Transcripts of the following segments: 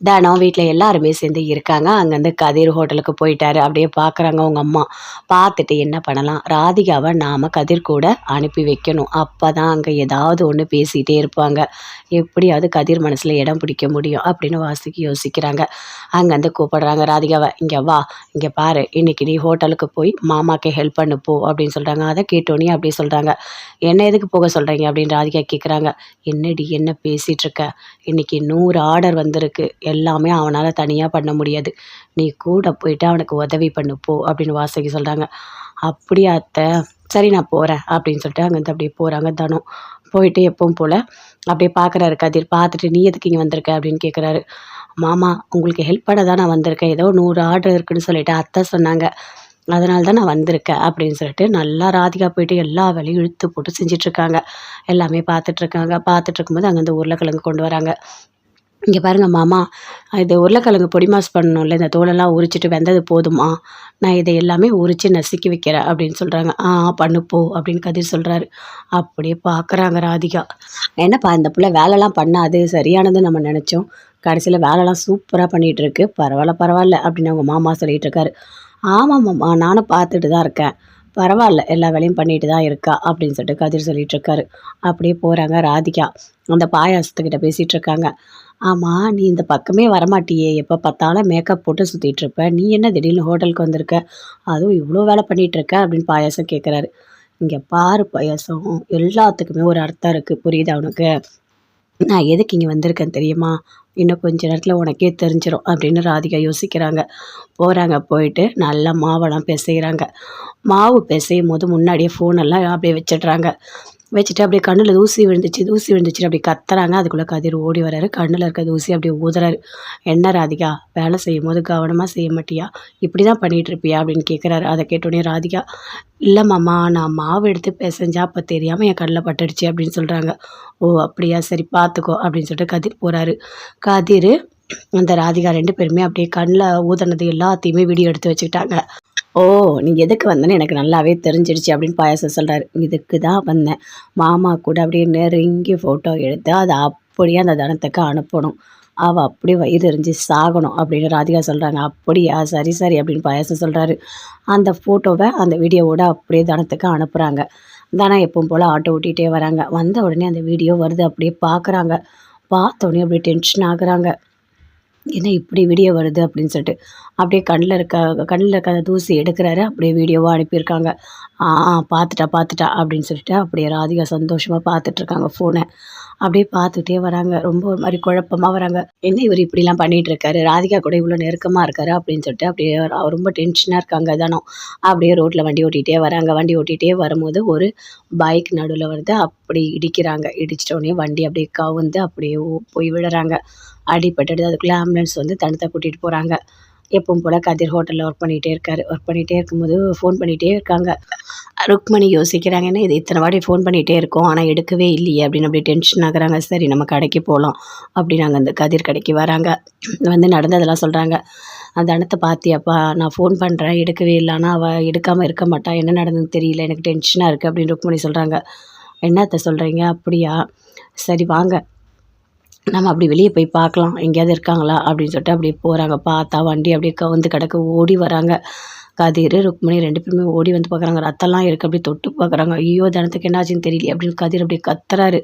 தினம் வீட்ல எல்லாருமே சேர்ந்து இருக்காங்க. அங்கேருந்து கதிர் ஹோட்டலுக்கு போயிட்டாரு. அப்படியே பார்க்குறாங்க அவங்க அம்மா. பார்த்துட்டு என்ன பண்ணலாம்? ராதிகாவ நாம கதிர் கூட அனுப்பி வைக்கணும். அப்பதான் அங்க ஏதாவது ஒண்ணு பேசிட்டே இருப்பாங்க. எப்படியாவது கதிர் மனசுல இடம் பிடிக்க முடியும் அப்படின்னு வாசுகி யோசிக்கிறாங்க. அங்கேருந்து கூப்பிடுறாங்க ராதிகாவ. "இங்க வா, இங்க பாரு. இன்னைக்கு நீ ஹோட்டலுக்கு போய் மாமாக்கு ஹெல்ப் பண்ணு போ" அப்படின்னு சொல்றாங்க. அத கேட்டோனே அப்படியே சொல்றாங்க. "என்ன எதுக்கு போக சொல்றீங்க?" அப்படின்னு ராதிகா கேட்குறாங்க. "என்னடி என்ன பேசிட்டு இருக்க? இன்னைக்கு 100 ஆர்டர் வந்திருக்கு. எல்லாமே அவனால தனியா பண்ண முடியாது. நீ கூட போயிட்டு அவனுக்கு உதவி பண்ணு போ" அப்படின்னு வாசுகி சொல்றாங்க. "அப்படியா அத்தை? சரி நான் போறேன்" அப்படின்னு சொல்லிட்டு அங்கேருந்து அப்படியே போறாங்க தனம். போயிட்டு எப்பவும் போல அப்படியே பார்க்குறாரு கதிர். பார்த்துட்டு, "நீ எதுக்கு இங்க வந்திருக்க?" அப்படின்னு கேட்குறாரு. "மாமா உங்களுக்கு ஹெல்ப் பண்ண தான் நான் வந்திருக்கேன். ஏதோ 100 ஆர்டர் இருக்குன்னு சொல்லிட்டு அத்தை சொன்னாங்க. அதனால தான் நான் வந்திருக்கேன்" அப்படின்னு சொல்லிட்டு நல்லா ராதிகா போயிட்டு எல்லா வேலையும் இழுத்து போட்டு செஞ்சுட்ருக்காங்க. எல்லாமே பார்த்துட்ருக்காங்க. பார்த்துட்ருக்கும்போது அங்கேருந்து உருளைக்கிழங்கு கொண்டு வராங்க. "இங்க பாருங்க மாமா, இது உருளைக்கிழங்கு பொடி மாஸ் பண்ணணும்ல, இந்த தோலெல்லாம் உரிச்சிட்டு வெந்தது போதுமா? நான் இதை எல்லாமே உரிச்சு நசுக்கி வைக்கிறேன்" அப்படின்னு சொல்றாங்க. "ஆ பண்ணு போ" அப்படின்னு கதிர் சொல்றாரு. அப்படியே பார்க்குறாங்க ராதிகா. "என்னப்பா இந்த புள்ள வேலைலாம் பண்ணாது, சரியானதுன்னு நம்ம நெனச்சோம். கடைசியில வேலைலாம் சூப்பரா பண்ணிட்டு இருக்கு. பரவால்ல, பரவால்ல" அப்படின்னு அவங்க மாமா சொல்லிட்டு இருக்காரு. "ஆமா மாமா, நானும் பார்த்துட்டு தான் இருக்கேன். பரவால்ல, எல்லா வேலையும் பண்ணிட்டு தான் இருக்கா" அப்படின்னு சொல்லிட்டு கதிர் சொல்லிட்டு இருக்காரு. அப்படியே போறாங்க ராதிகா. அந்த பாயாசத்துக்கிட்ட பேசிட்டு இருக்காங்க. "ஆமா, நீ இந்த பக்கமே வரமாட்டியே! எப்ப பார்த்தாலும் மேக்கப் போட்டு சுத்திட்டு இருப்ப. நீ என்ன திடீர்னு ஹோட்டலுக்கு வந்திருக்க? அதுவும் இவ்ளோ வேலை பண்ணிட்டு இருக்க" அப்படின்னு பாயாசம் கேட்குறாரு. "இங்க பாரு பாயாசம், எல்லாத்துக்குமே ஒரு அர்த்தம் இருக்கு. புரியுதா உனக்கு? நான் எதுக்கு இங்க வந்திருக்கேன்னு தெரியுமா? இன்னும் கொஞ்ச நேரத்துல உனக்கே தெரிஞ்சிரும்" அப்படின்னு ராதிகா யோசிக்கிறாங்க. போறாங்க. போயிட்டு நல்லா மாவெல்லாம் பிசையிறாங்க. மாவு பிசையும்போது முன்னாடியே ஃபோனெல்லாம் அப்படியே வச்சுடுறாங்க. வச்சுட்டு அப்படியே கண்ணுல தூசி விழுந்துச்சு, தூசி விழுந்துச்சுன்னு அப்படி கத்துறாங்க. அதுக்குள்ள கதிர் ஓடி வராரு. கண்ணுல இருக்க தூசிய அப்படியே ஊதுறாரு. "என்ன ராதிகா, வேலை செய்யும்போது கவனமா செய்ய மாட்டியா? இப்படிதான் பண்ணிட்டு இருப்பியா?" அப்படின்னு கேட்குறாரு. அத கேட்டோனே ராதிகா, "இல்ல மாமா, நான் மாவு எடுத்து பெசஞ்சா அப்ப தெரியாம என் கண்ல பட்டுடுச்சு" அப்படின்னு சொல்றாங்க. "ஓ அப்படியா? சரி பார்த்துக்கோ" அப்படின்னு சொல்லிட்டு கதிர் போறாரு. கதிரு, அந்த ராதிகா 2 பேருமே அப்படியே கண்ல ஊதுனது எல்லாத்தையுமே வீடியோ எடுத்து வச்சுக்கிட்டாங்க. "ஓ! நீ எதுக்கு வந்தன்னு எனக்கு நல்லாவே தெரிஞ்சிடுச்சு" அப்படின்னு பாயாசம் சொல்றாரு. "இதுக்கு தான் வந்தேன். மாமா கூட அப்படியே நெருங்கி ஃபோட்டோ எடுத்து அத அப்படியே அந்த தனத்துக்கு அனுப்பணும். அவ அப்படியே வயிறு எரிஞ்சு சாகணும்" அப்படின்னு ராதிகா சொல்றாங்க. "அப்படியா? சரி, சரி" அப்படின்னு பாயாசம் சொல்றாரு. அந்த ஃபோட்டோவ அந்த வீடியோவோட அப்படியே தனத்துக்கு அனுப்புறாங்க. தனம் எப்பவும் போல ஆட்டோ ஓட்டிட்டே வராங்க. வந்த உடனே அந்த வீடியோ வருது. அப்படியே பார்க்குறாங்க. பார்த்த உடனே அப்படியே டென்ஷன் ஆகுறாங்க. என்ன இப்படி வீடியோ வருது அப்படின்னு சொல்லிட்டு. அப்படியே கண்ணுல இருக்க அந்த தூசி எடுக்குறாரு. அப்படியே வீடியோவா அனுப்பியிருக்காங்க. "ஆ பார்த்துட்டா, பார்த்துட்டா" அப்படின்னு சொல்லிட்டு அப்படியே ராதிகா சந்தோஷமா பார்த்துட்ருக்காங்க ஃபோன. அப்படியே பார்த்துட்டே வராங்க. ரொம்ப ஒரு மாரி குழப்பமா வராங்க. என்ன இவரு இப்படிலாம் பண்ணிட்டு இருக்காரு? ராதிகா கூட இவ்வளோ நெருக்கமா இருக்காரு அப்படின்னு சொல்லிட்டு அப்படியே ரொம்ப டென்ஷனா இருக்காங்க தனம். அப்படியே ரோட்ல வண்டி ஓட்டிட்டே வராங்க. வண்டி ஓட்டிட்டே வரும்போது ஒரு பைக் நடுவுல வருது. அப்படி இடிக்கிறாங்க. இடிச்சிட்ட உடனே வண்டி அப்படியே கவுந்து அப்படியே போய் விழுறாங்க. அடிபட்டுடுது. அதுக்குள்ள ஆம்புலன்ஸ் வந்து தனத்த கூட்டிட்டு போறாங்க. எப்பவும் போல கதிர் ஹோட்டல்ல ஒர்க் பண்ணிட்டே இருக்காரு. ஒர்க் பண்ணிட்டே இருக்கும்போது ஃபோன் பண்ணிட்டே இருக்காங்க. ருக்மணி யோசிக்கிறாங்க, "என்ன இது இத்தன வாட்டி ஃபோன் பண்ணிட்டே இருக்கோம். ஆனா எடுக்கவே இல்லையே" அப்படின்னு அப்படியே டென்ஷன் ஆகுறாங்க. சரி நம்ம கடைக்கு போலாம் அப்படின்னு அங்க அந்த கதிர் கடைக்கு வராங்க. வந்து நடந்ததெல்லாம் சொல்றாங்க. "தனத்த பார்த்தியாப்பா? நான் ஃபோன் பண்றேன் எடுக்கவே இல்ல. ஆனா அவ எடுக்காம இருக்க மாட்டா. என்ன நடந்ததுன்னு தெரியல. எனக்கு டென்ஷனா இருக்கு" அப்படின்னு ருக்மணி சொல்றாங்க. "என்ன அத்த சொல்றீங்க? அப்படியா? சரி வாங்க. நம்ம அப்படி வெளிய போய் பார்க்கலாம். எங்கேயாவது இருக்காங்களா?" அப்படின்னு சொல்லிட்டு அப்படியே போறாங்க. பார்த்தா வண்டி அப்படியே கவுந்து கிடக்கு. ஓடி வராங்க. கதிரு, ருக்மணி 2 பேருமே ஓடி வந்து பார்க்குறாங்க. ரத்தம்லாம் இருக்கு. அப்படியே தொட்டு பார்க்குறாங்க. "ஐயோ! தனத்துக்கு என்னாச்சுன்னு தெரியலையே" அப்படின்னு கதிர் அப்படியே கத்துறாரு.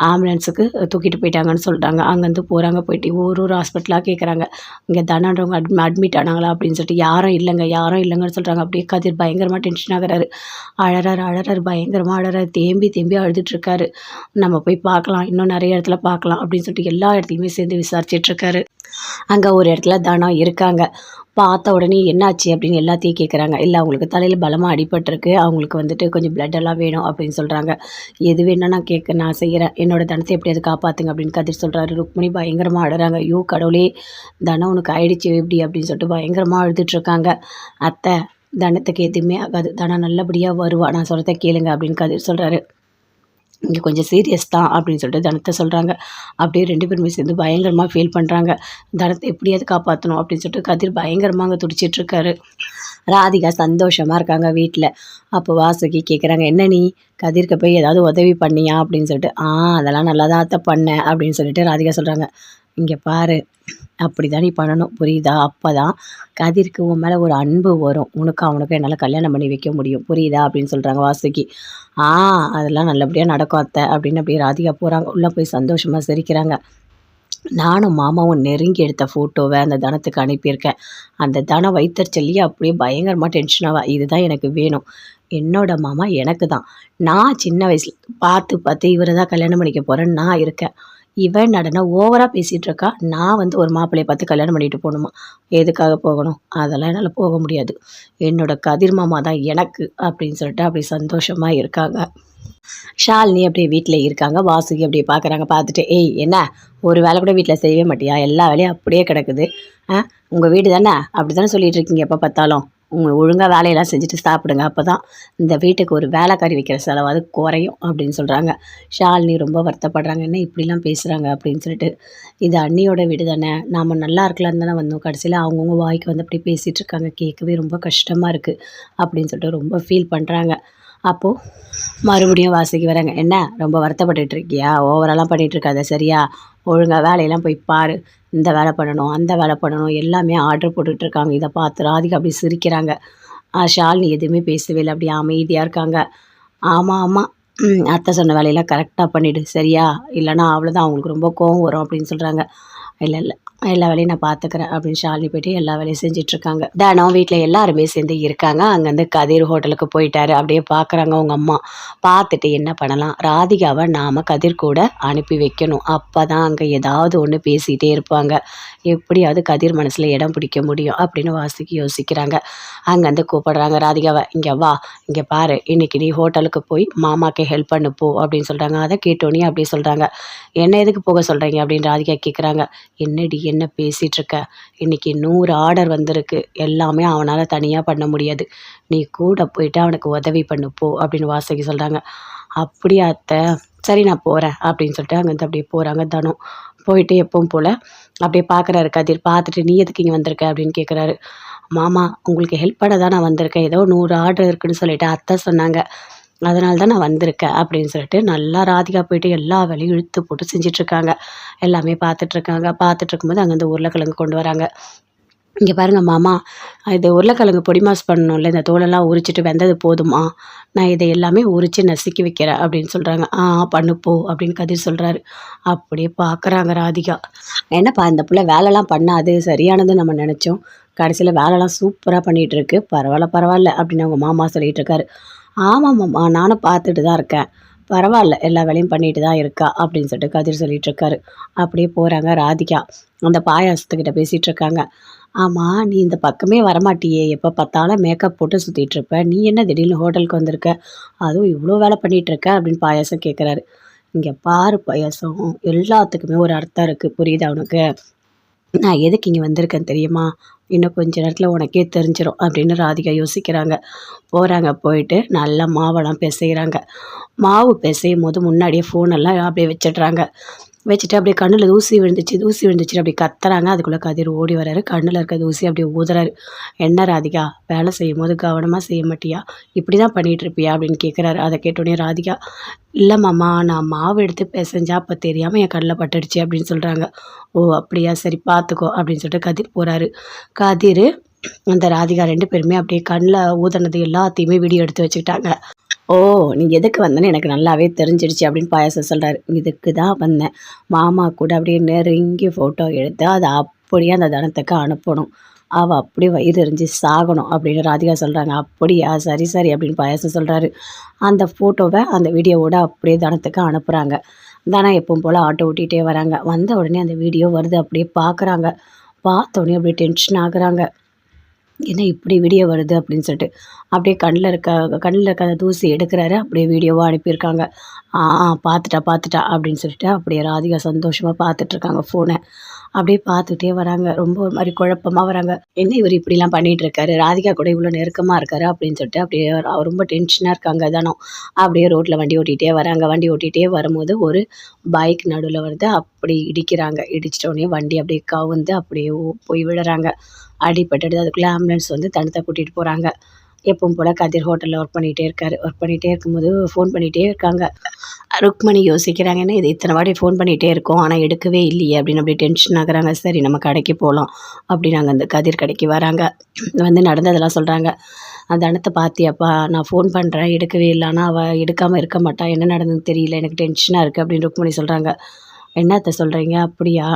ஆம்புலன்ஸுக்கு தூக்கிட்டு போயிட்டாங்கன்னு சொல்றாங்க. அங்கேருந்து போறாங்க. போயிட்டு ஒரு ஹாஸ்பிட்டலா கேட்குறாங்க. "இங்க தனன்றவங்க அட்மிட் ஆனாங்களா?" அப்படின்னு சொல்லிட்டு, "யாரும் இல்லங்க, யாரும் இல்லங்கன்னு" சொல்றாங்க. அப்படியே கதிர் பயங்கரமா டென்ஷன் ஆகுறாரு. அழறாரு, அழறாரு. பயங்கரமா அழறாரு. தேம்பி தேம்பி அழுதுட்டு இருக்காரு. "நம்ம போய் பார்க்கலாம். இன்னும் நெறைய இடத்துல பார்க்கலாம்" அப்படின்னு சொல்லிட்டு எல்லா இடத்துலயுமே சேர்ந்து விசாரிச்சுட்டு இருக்காரு. அங்க ஒரு இடத்துல தனம் இருக்காங்க. பார்த்த உடனே "என்னாச்சு?" அப்படின்னு எல்லாத்தையும் கேட்குறாங்க. "இல்ல அவங்களுக்கு தலையில பலமா அடிபட்டுருக்கு. அவங்களுக்கு வந்துட்டு கொஞ்சம் பிளட் எல்லாம் வேணும்" அப்படின்னு சொல்றாங்க. "எது வேணா நான் செய்யறேன். என்னோட தனத்த எப்படியாவது காப்பாத்துங்க" அப்படின்னு கதிர் சொல்றாரு. ருக்மிணி பயங்கரமா அழறாங்க. "ஐயோ கடவுளே! தனம் உனக்கு ஆயிடுச்சு எப்படி?" அப்படின்னு சொல்லிட்டு பயங்கரமா அழுதுட்டு இருக்காங்க. "அத்தை, தனத்துக்கு எதுவுமே ஆகாது. தனம் நல்லபடியா வருவா. நான் சொல்றத கேளுங்க" அப்படின்னு கதிர் சொல்றாரு. "இங்க கொஞ்சம் சீரியஸ் தான்" அப்படின்னு சொல்லிட்டு தனத்த சொல்றாங்க. அப்படியே 2 பேருமே சேர்ந்து பயங்கரமா ஃபீல் பண்றாங்க. தனத்த எப்படியாவது காப்பாத்தணும் அப்படின்னு சொல்லிட்டு கதிர் பயங்கரமா அங்க துடிச்சிட்டு இருக்காரு. ராதிகா சந்தோஷமா இருக்காங்க வீட்ல. அப்போ வாசுகி கேட்குறாங்க, "என்ன நீ கதிர்க்கு போய் ஏதாவது உதவி பண்ணியா?" அப்படின்னு சொல்லிட்டு. அதெல்லாம் நல்லா தான் அத்தை பண்ணேன்" அப்படின்னு சொல்லிட்டு ராதிகா சொல்றாங்க. இங்கே பாரு அப்படி தான் நீ பண்ணணும் புரியுதா? அப்போ தான் கதிருக்கு உன் மேலே ஒரு அன்பு வரும். அவனுக்கும் என்னால் கல்யாணம் பண்ணி வைக்க முடியும் புரியுதா? அப்படின்னு சொல்கிறாங்க வாசுகி. ஆ அதெல்லாம் நல்லபடியாக நடக்கும் அத்தை அப்படின்னு அப்படியே ராதிகா போகிறாங்க. உள்ளே போய் சந்தோஷமாக சிரிக்கிறாங்க. நானும் மாமாவும் நெருங்கி எடுத்த ஃபோட்டோவை அந்த தனத்துக்கு அனுப்பியிருக்கேன். அந்த தனம் வயித்தெரிச்சல்லையே அப்படியே பயங்கரமாக டென்ஷனாவா, இதுதான் எனக்கு வேணும். என்னோட மாமா எனக்கு தான். நான் சின்ன வயசுல பார்த்து பார்த்து இவரை தான் கல்யாணம் பண்ணிக்க போகிறேன்னு நான் இருக்கேன். இவன் நடனா ஓவராக பேசிகிட்டு இருக்கா. நான் வந்து ஒரு மாப்பிள்ளையை பார்த்து கல்யாணம் பண்ணிட்டு போகணுமா? எதுக்காக போகணும்? அதெல்லாம் என்னால் போக முடியாது. என்னோட கதிர் மாமா தான் எனக்கு அப்படின்னு சொல்லிட்டு அப்படி சந்தோஷமாக இருக்காங்க. ஷாலினி அப்படியே வீட்டில் இருக்காங்க. வாசுகி அப்படியே பார்க்குறாங்க. பார்த்துட்டு ஏய் என்ன ஒரு வேலை கூட வீட்டில் செய்யவே மாட்டியா? எல்லா வேலையும் அப்படியே கிடக்குது. உங்கள் வீடு தானே அப்படி தானே சொல்லிட்டு இருக்கீங்க எப்போ பார்த்தாலும். ஒழுங்காக வேலையெல்லாம் செஞ்சுட்டு சாப்பிடுங்க. அப்போ தான் இந்த வீட்டுக்கு ஒரு வேலைக்காரி வைக்கிற செலவாது குறையும் அப்படின்னு சொல்கிறாங்க. ஷாலினி ரொம்ப வருத்தப்படுறாங்க. என்ன இப்படிலாம் பேசுகிறாங்க அப்படின்னு சொல்லிட்டு. இது அண்ணியோட வீடு தானே, நாம் நல்லா இருக்கலான்னு தானே வந்தோம். கடைசியில் அவங்கவுங்க வாய்க்கு வந்து அப்படி பேசிகிட்டு இருக்காங்க. கேட்கவே ரொம்ப கஷ்டமாக இருக்குது அப்படின்னு சொல்லிட்டு ரொம்ப ஃபீல் பண்ணுறாங்க. அப்போது மறுபடியும் வாசுகி வராங்க. என்ன ரொம்ப வருத்தப்பட்டுட்டு இருக்கியா? ஓவரெல்லாம் பண்ணிகிட்டு இருக்காத சரியா? ஒழுங்காக வேலையெல்லாம் போய் பாரு. இந்த வேலை பண்ணணும் அந்த வேலை பண்ணணும் எல்லாமே ஆர்டர் போட்டுட்ருக்காங்க. இதை பார்த்து ராதிகா அப்படி சிரிக்கிறாங்க. ஷாலினி எதுவுமே பேசவே இல்லை. அப்படியே அமைதியாக இருக்காங்க. ஆமாம் ஆமாம் அத்தை சொன்ன வேலையெல்லாம் கரெக்டாக பண்ணிவிடு சரியா? இல்லைனா அவ்வளோதான் அவங்களுக்கு ரொம்ப கோவம் வரும் அப்படின்னு சொல்கிறாங்க. இல்லை இல்லை எல்லா வேலையும் நான் பார்த்துக்கிறேன் அப்படின்னு ஷாலினி போய்ட்டு எல்லா வேலையும் செஞ்சிட்ருக்காங்க. தினம் வீட்டில் எல்லாருமே சேர்ந்து இருக்காங்க. அங்கேருந்து கதிர் ஹோட்டலுக்கு போயிட்டாரு. அப்படியே பார்க்குறாங்க அவங்க அம்மா. பார்த்துட்டு என்ன பண்ணலாம், ராதிகாவை நாம் கதிர் கூட அனுப்பி வைக்கணும். அப்போ தான் அங்கே ஏதாவது ஒன்று பேசிகிட்டே இருப்பாங்க. எப்படியாவது கதிர் மனசில் இடம் பிடிக்க முடியும் அப்படின்னு வாசுகி யோசிக்கிறாங்க. அங்கேருந்து கூப்பிடுறாங்க ராதிகாவை. இங்கே வா, இங்கே பாரு, இன்றைக்கி நீ ஹோட்டலுக்கு போய் மாமாக்கு ஹெல்ப் பண்ணு போ அப்படின்னு சொல்கிறாங்க. அதை கேட்டோன்னே அப்படி சொல்கிறாங்க. என்ன எதுக்கு போக சொல்கிறீங்க அப்படின்னு ராதிகா கேட்குறாங்க. என்னடி என்ன பேசிகிட்ருக்க? இன்றைக்கி 100 ஆர்டர் வந்திருக்கு. எல்லாமே அவனால் தனியாக பண்ண முடியாது. நீ கூட போயிட்டு அவனுக்கு உதவி பண்ணு போ அப்படின்னு வாசுகி சொல்கிறாங்க. அப்படியா அத்தை, சரி நான் போகிறேன் அப்படின்னு சொல்லிட்டு அங்கேருந்து அப்படியே போகிறாங்க. தனம் போயிட்டு எப்பவும் போல் அப்படியே பார்க்குறாரு கதிர். பார்த்துட்டு நீ எதுக்கு இங்கே வந்திருக்க அப்படின்னு கேட்குறாரு. மாமா உங்களுக்கு ஹெல்ப் பண்ண தான் நான் வந்திருக்கேன். ஏதோ 100 ஆர்டர் இருக்குதுன்னு சொல்லிட்டு அத்தை சொன்னாங்க, அதனால தான் நான் வந்திருக்கேன் அப்படின்னு சொல்லிட்டு நல்லா ராதிகா போயிட்டு எல்லா வேலையும் இழுத்து போட்டு செஞ்சிட்ருக்காங்க. எல்லாமே பார்த்துட்ருக்காங்க. பார்த்துட்ருக்கும்போது அங்கேருந்து உருளைக்கிழங்கு கொண்டு வராங்க. இங்கே பாருங்கள் மாமா, இது உருளைக்கிழங்கு பொடி மாஸ் பண்ணணும்ல, இந்த தோலெல்லாம் உரிச்சிட்டு வெந்தது போதுமா? நான் இதை எல்லாமே உரித்து நசுக்கி வைக்கிறேன் அப்படின்னு சொல்கிறாங்க. பண்ணு போ அப்படின்னு கதிர் சொல்கிறாரு. அப்படியே பார்க்குறாங்க ராதிகா. என்னப்பா இந்த பிள்ளை வேலைலாம் பண்ணாது சரியானது நம்ம நினச்சோம், கடைசியில் வேலைலாம் சூப்பராக பண்ணிகிட்ருக்கு, பரவாயில்ல பரவாயில்ல அப்படின்னு அவங்க மாமா சொல்லிகிட்டு இருக்காரு. ஆமாம் மாமா நானும் பார்த்துட்டு தான் இருக்கேன், பரவாயில்ல எல்லா வேலையும் பண்ணிட்டு தான் இருக்கா அப்படின்னு சொல்லிட்டு கதிர் சொல்லிகிட்ருக்காரு. அப்படியே போகிறாங்க ராதிகா. அந்த பாயாசத்துக்கிட்ட பேசிகிட்டு இருக்காங்க. ஆமாம் நீ இந்த பக்கமே வரமாட்டியே, எப்போ பார்த்தாலும் மேக்கப் போட்டு சுற்றிட்டுருப்ப, நீ என்ன திடீர்னு ஹோட்டலுக்கு வந்திருக்க, அதுவும் இவ்வளோ வேலை பண்ணிகிட்ருக்க அப்படின்னு பாயாசம் கேட்குறாரு. இங்கே பாரு பாயாசம், எல்லாத்துக்குமே ஒரு அர்த்தம் இருக்குது புரியுதா உனக்கு? நான் எதுக்கு இங்கே வந்திருக்கேன் தெரியுமா? இன்னும் கொஞ்ச நேரத்தில் உனக்கே தெரிஞ்சிடும் அப்படின்னு ராதிகா யோசிக்கிறாங்க. போகிறாங்க. போயிட்டு நல்லா மாவெல்லாம் பிசைகிறாங்க. மாவு பிசையும் போது முன்னாடியே ஃபோனெல்லாம் அப்படியே வச்சிடுறாங்க. வச்சுட்டு அப்படியே கண்ணில் தூசி விழுந்துச்சுன்னு அப்படி கத்துறாங்க. அதுக்குள்ளே கதிர் ஓடி வராரு. கண்ணில் இருக்க தூசி அப்படியே ஊதுறாரு. என்ன ராதிகா வேலை செய்யும் போது கவனமாக செய்ய மாட்டியா, இப்படி தான் பண்ணிகிட்ருப்பியா அப்படின்னு கேட்குறாரு. அதை கேட்டோடனே ராதிகா, இல்லை மாமா நான் மாவு எடுத்து பிசைஞ்சா அப்போ தெரியாமல் என் கண்ணில் பட்டுடுச்சு அப்படின்னு சொல்கிறாங்க. ஓ அப்படியா, சரி பார்த்துக்கோ அப்படின்னு சொல்லிட்டு கதிர் போகிறாரு. கதிர் அந்த ராதிகா 2 பேருமே அப்படியே கண்ணில் ஊதுனது எல்லாத்தையுமே வீடியோ எடுத்து வச்சுக்கிட்டாங்க. ஓ நீ எதுக்கு வந்தேன்னு எனக்கு நல்லாவே தெரிஞ்சிடுச்சு அப்படின்னு பாயாசம் சொல்கிறாரு. இதுக்கு தான் வந்தேன், மாமா கூட அப்படியே நெருங்கி ஃபோட்டோ எடுத்து அதை அப்படியே அந்த தனத்துக்கு அனுப்பணும், அவள் அப்படியே வயிறு எரிஞ்சு சாகணும் அப்படின்னு ராதிகா சொல்கிறாங்க. அப்படியா, சரி சரி அப்படின்னு பாயாசம் சொல்கிறாரு. அந்த ஃபோட்டோவை அந்த வீடியோவோட அப்படியே தனத்துக்கு அனுப்புகிறாங்க. தனம் எப்பவும் போல் ஆட்டோ ஓட்டிகிட்டே வராங்க. வந்த உடனே அந்த வீடியோ வருது. அப்படியே பார்க்குறாங்க. பார்த்த உடனே அப்படியே டென்ஷன் ஆகுறாங்க. என்ன இப்படி வீடியோ வருது அப்படின்னு சொல்லிட்டு அப்படியே கண்ணில் இருக்க அந்த தூசி எடுக்கிறாரு. அப்படியே வீடியோவாக அனுப்பியிருக்காங்க. பார்த்துட்டா அப்படின்னு சொல்லிட்டு அப்படியே ராதிகா சந்தோஷமாக பார்த்துட்ருக்காங்க ஃபோனை. அப்படியே பார்த்துட்டே வராங்க. ரொம்ப ஒரு மாதிரி குழப்பமாக வராங்க. என்ன இவர் இப்படிலாம் பண்ணிகிட்டு இருக்காரு, ராதிகா கூட இவ்வளோ நெருக்கமாக இருக்காரு அப்படின்னு சொல்லிட்டு அப்படியே ரொம்ப டென்ஷனாக இருக்காங்க தானோ. அப்படியே ரோட்டில் வண்டி ஓட்டிகிட்டே வராங்க. வண்டி ஓட்டிகிட்டே வரும்போது ஒரு பைக் நடுவில் வருது. அப்படி இடிக்கிறாங்க. இடிச்சிட்டோடனே வண்டி அப்படியே கவுந்து அப்படியே போய் விழுறாங்க. அடிபட்டுடுது. அதுக்குள்ளே ஆம்புலன்ஸ் வந்து தனத்தை கூட்டிகிட்டு போகிறாங்க. எப்பவும் போல் கதிர் ஹோட்டலில் ஒர்க் பண்ணிகிட்டே இருக்காரு. ஒர்க் பண்ணிகிட்டே இருக்கும்போது ஃபோன் பண்ணிகிட்டே இருக்காங்க. ருக்மணி யோசிக்கிறாங்க, என்ன இது இத்தனை வாட்டி ஃபோன் பண்ணிகிட்டே இருக்கோம் ஆனால் எடுக்கவே இல்லையே அப்படின்னு அப்படியே டென்ஷன் ஆகுறாங்க. சரி நம்ம கடைக்கு போகலாம் அப்படின்னு அங்கே அந்த கதிர் கடைக்கு வராங்க. வந்து நடந்ததெல்லாம் சொல்கிறாங்க. அந்த அனத்தை பார்த்தியாப்பா, நான் ஃபோன் பண்ணுறேன் எடுக்கவே இல்லை, ஆனால் அவள் எடுக்காமல் இருக்க மாட்டா, என்ன நடந்ததுன்னு தெரியல, எனக்கு டென்ஷனாக இருக்குது அப்படின்னு ருக்மணி சொல்கிறாங்க. என்னத்த சொல்கிறீங்க, அப்படியா,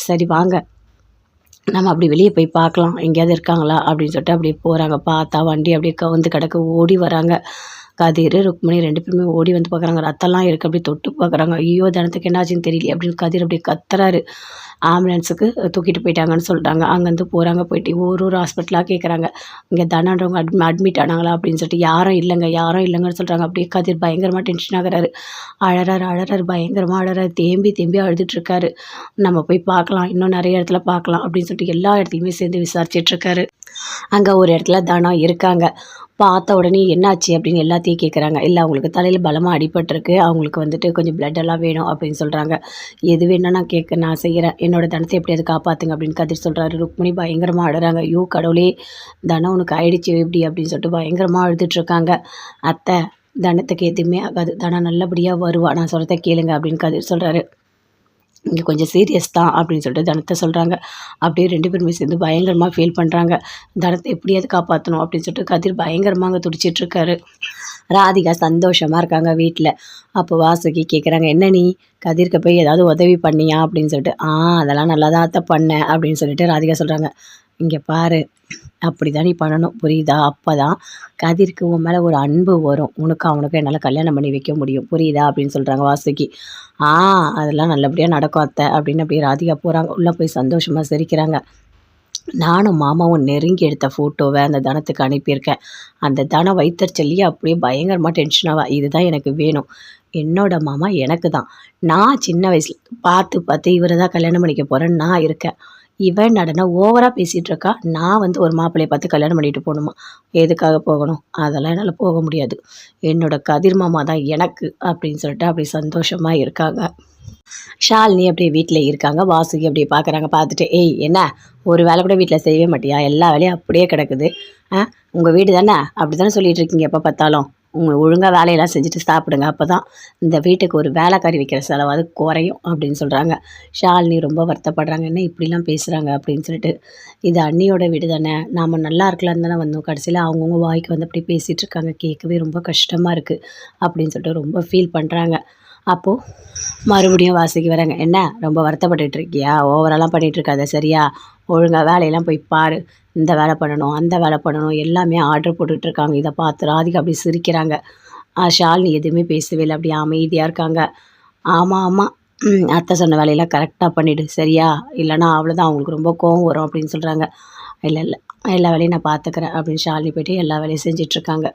சரி வாங்க நம்ம அப்படி வெளியே போய் பார்க்கலாம் எங்கேயாவது இருக்காங்களா அப்படின்னு சொல்லிட்டு அப்படியே போகிறாங்க. பார்த்தா வண்டி அப்படியே கவுந்து கிடக்க ஓடி வராங்க. கதிர் ருக்மணி 2 பேருமே ஓடி வந்து பார்க்குறாங்க. ரத்தம்லாம் இருக்குது. அப்படியே தொட்டு பார்க்குறாங்க. ஐயோ தனத்துக்கு என்னாச்சுன்னு தெரியல அப்படின்னு கதிர் அப்படியே கத்துறாரு. ஆம்புலன்ஸுக்கு தூக்கிட்டு போயிட்டாங்கன்னு சொல்லிட்டாங்க. அங்கேருந்து போகிறாங்க. போயிட்டு ஒரு ஹாஸ்பிட்டலாக கேட்குறாங்க, இங்கே தனன்றவங்க அட்மிட் ஆனாங்களா அப்படின்னு சொல்லிட்டு யாரும் இல்லைங்கன்னு சொல்கிறாங்க. அப்படியே கதிர் பயங்கரமாக டென்ஷன் ஆகுறாரு. அழறாரு பயங்கரமாக அழறாரு. தேம்பி தேம்பி அழுதுட்ருக்காரு. நம்ம போய் பார்க்கலாம், இன்னும் நிறைய இடத்துல பார்க்கலாம் அப்படின்னு சொல்லிட்டு எல்லா இடத்துலையுமே சேர்ந்து விசாரிச்சிட்ருக்காரு. அங்கே ஒரு இடத்துல தனம் இருக்காங்க. பார்த்த உடனே என்னாச்சு அப்படின்னு எல்லாத்தையும் கேட்குறாங்க. இல்லை அவங்களுக்கு தலையில் பலமாக அடிபட்டிருக்கு, அவங்களுக்கு வந்துட்டு கொஞ்சம் பிளட்டெல்லாம் வேணும் அப்படின்னு சொல்கிறாங்க. எது வேணும்னா நான் செய்கிறேன், என்னோடய தனத்தை எப்படியாவது காப்பாற்றுங்க அப்படின்னு கதிர் சொல்கிறாரு. ருக்மணி பயங்கரமாக அழுறாங்க. ஐயோ கடவுளே, தனம் உனக்கு ஆயிடுச்சு எப்படி அப்படின்னு சொல்லிட்டு பயங்கரமாக அழுதுட்ருக்காங்க. அத்தை, தனத்துக்கு எதுவுமே ஆகாது, தனம் நல்லபடியாக வருவா, நான் சொல்கிறத கேளுங்க அப்படின்னு கதிர் சொல்கிறாரு. இங்கே கொஞ்சம் சீரியஸ் தான் அப்படின்னு சொல்லிட்டு தனத்தை சொல்கிறாங்க. அப்படியே 2 பேருமே சேர்ந்து பயங்கரமாக ஃபீல் பண்ணுறாங்க. தனத்தை எப்படியாவது காப்பாற்றணும் அப்படின்னு சொல்லிட்டு கதிர் பயங்கரமாக அங்கே துடிச்சிட்ருக்காரு. ராதிகா சந்தோஷமாக இருக்காங்க வீட்டில். அப்போ வாசுகி கேட்குறாங்க, என்ன நீ கதிர்க்கு போய் ஏதாவது உதவி பண்ணியா அப்படின்னு சொல்லிட்டு. அதெல்லாம் நல்லா தான் அத்தை பண்ணேன் அப்படின்னு சொல்லிட்டு ராதிகா சொல்கிறாங்க. இங்கே பாரு, அப்படி தான் நீ பண்ணணும் புரியுதா, அப்போ தான் கதிருக்கு உன் மேலே ஒரு அன்பு வரும், அவனுக்கும் என்னால் கல்யாணம் பண்ணி வைக்க முடியும் புரியுதா அப்படின்னு சொல்கிறாங்க வாசுகி. அதெல்லாம் நல்லபடியாக நடக்கும் அத்தை அப்படின்னு அப்படியே ராதிகா போகிறாங்க. உள்ளே போய் சந்தோஷமாக சிரிக்கிறாங்க. நானும் மாமாவும் நெருங்கி எடுத்த ஃபோட்டோவை அந்த தனத்துக்கு அனுப்பியிருக்கேன். அந்த தனம் வைத்தறிச்சல்லையே அப்படியே பயங்கரமாக டென்ஷனாவா, இதுதான் எனக்கு வேணும், என்னோட மாமா எனக்கு தான், நான் சின்ன வயசில் பார்த்து இவரை தான் கல்யாணம் பண்ணிக்க போகிறேன்னு நான் இருக்கேன், இவன் நடனா ஓவராக பேசிகிட்டு இருக்கா, நான் வந்து ஒரு மாப்பிள்ளையை பார்த்து கல்யாணம் பண்ணிட்டு போகணுமா, எதுக்காக போகணும், அதெல்லாம் என்னால் போக முடியாது, என்னோட கதிர் மாமா தான் எனக்கு அப்படின்னு சொல்லிட்டு அப்படி சந்தோஷமாக இருக்காங்க. ஷாலினி அப்படியே வீட்டில் இருக்காங்க. வாசுகி அப்படியே பார்க்குறாங்க. பார்த்துட்டு, ஏய் என்ன ஒரு வேலை கூட வீட்டில் செய்யவே மாட்டியா, எல்லா வேலையும் அப்படியே கிடக்குது, உங்கள் வீடு தானே அப்படி தானே சொல்லிகிட்டு இருக்கீங்க எப்போ பார்த்தாலும், ஒழுங்காக வேலையெல்லாம் செஞ்சுட்டு சாப்பிடுங்க, அப்போ தான் இந்த வீட்டுக்கு ஒரு வேலைக்காரி வைக்கிற செலவாது குறையும் அப்படின்னு சொல்கிறாங்க. ஷாலினி ரொம்ப வருத்தப்படுறாங்க. என்ன இப்படிலாம் பேசுகிறாங்க அப்படின்னு சொல்லிட்டு. இது அண்ணியோட வீடு தானே, நாம் நல்லா இருக்கலான்னு தானே வந்தோம், கடைசியில் அவங்கவுங்க வாய்க்கு வந்து அப்படி பேசிகிட்டு இருக்காங்க, கேட்கவே ரொம்ப கஷ்டமாக இருக்குது அப்படின்னு சொல்லிட்டு ரொம்ப ஃபீல் பண்ணுறாங்க. அப்போது மறுபடியும் வாசுகி வராங்க. என்ன ரொம்ப வருத்தப்பட்டுட்டு இருக்கியா, ஓவரெல்லாம் பண்ணிகிட்டு இருக்காத சரியா, ஒழுங்காக வேலையெல்லாம் போய் பாரு, இந்த வேலை பண்ணணும் அந்த வேலை பண்ணணும் எல்லாமே ஆர்டர் போட்டுட்ருக்காங்க. இதை பார்த்து ராதிகா அப்படி சிரிக்கிறாங்க. ஷாலினி எதுவுமே பேசவே இல்லை, அப்படியே அமைதியாக இருக்காங்க. ஆமாம் அத்தை சொன்ன வேலையெல்லாம் கரெக்டாக பண்ணிவிடு சரியா, இல்லைனா அவ்வளோதான் அவங்களுக்கு ரொம்ப கோவம் வரும் அப்படின்னு சொல்கிறாங்க. இல்லை எல்லா வேலையும் நான் பார்த்துக்கிறேன் அப்படின்னு ஷாலினி போய்ட்டு எல்லா வேலையும் செஞ்சிட்ருக்காங்க.